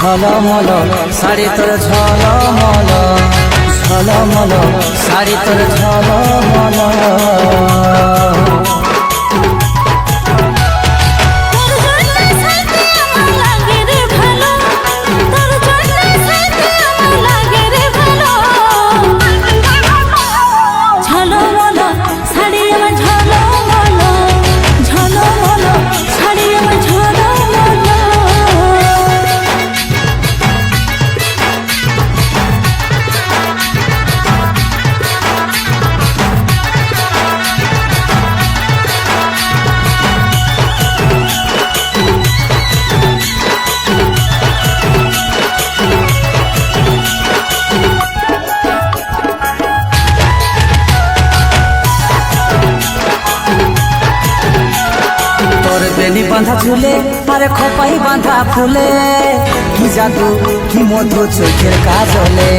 ঝলমল শাড়ি তোর ঝলমল ঝলমল শাড়ি তোর ঝলমল। বেনি বাঁধা ঝুলে আরে খোপাই বাঁধা ফুলে, কি জাদু কি মধু চোখের কাজলে।